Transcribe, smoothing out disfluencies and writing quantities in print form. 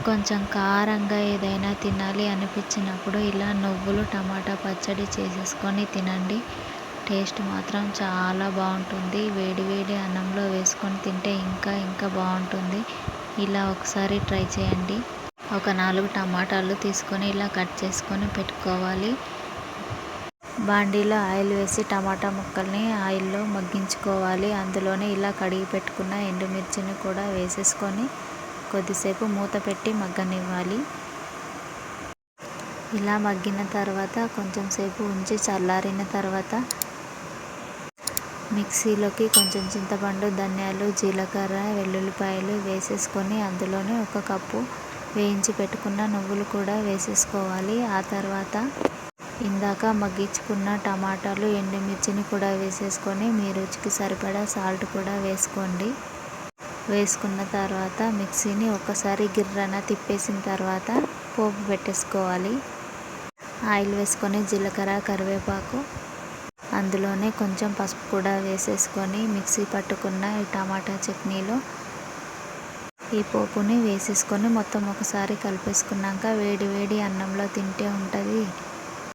కొంచెం కారంగా ఏదైనా తినాలి అనిపించినప్పుడు ఇలా నువ్వులు టమాటా పచ్చడి చేసేసుకొని తినండి. టేస్ట్ మాత్రం చాలా బాగుంటుంది. వేడి వేడి అన్నంలో వేసుకొని తింటే ఇంకా బాగుంటుంది. ఇలా ఒకసారి ట్రై చేయండి. ఒక 4 టమాటాలు తీసుకొని ఇలా కట్ చేసుకొని పెట్టుకోవాలి. బాండీలో ఆయిల్ వేసి టమాటా ముక్కల్ని ఆయిల్లో మగ్గించుకోవాలి. అందులోనే ఇలా కడిగి పెట్టుకున్న ఎండుమిర్చిని కూడా వేసేసుకొని కొద్దిసేపు మూత పెట్టి మగ్గనివ్వాలి. ఇలా మగ్గిన తర్వాత కొంచెం సేపు ఉంచి చల్లారిన తర్వాత మిక్సీలోకి కొంచెం చింతపండు, ధనియాలు, జీలకర్ర, వెల్లుల్లిపాయలు వేసేసుకొని అందులోనే 1 కప్పు వేయించి పెట్టుకున్న నువ్వులు కూడా వేసేసుకోవాలి. ఆ తర్వాత ఇందాక మగ్గించుకున్న టమాటాలు, ఎండుమిర్చిని కూడా వేసేసుకొని మీ రుచికి సరిపడా సాల్ట్ కూడా వేసుకోండి. వేసుకున్న తర్వాత మిక్సీని ఒక్కసారి గిర్రన తిప్పేసిన తర్వాత పోపు పెట్టేసుకోవాలి. ఆయిల్ వేసుకొని జీలకర్ర, కరివేపాకు, అందులోనే కొంచెం పసుపు కూడా వేసేసుకొని మిక్సీ పట్టుకున్న ఈ టమాటా చట్నీలో ఈ పోపుని వేసేసుకొని మొత్తం ఒకసారి కలిపేసుకున్నాక వేడి వేడి అన్నంలో తింటే ఉంటుంది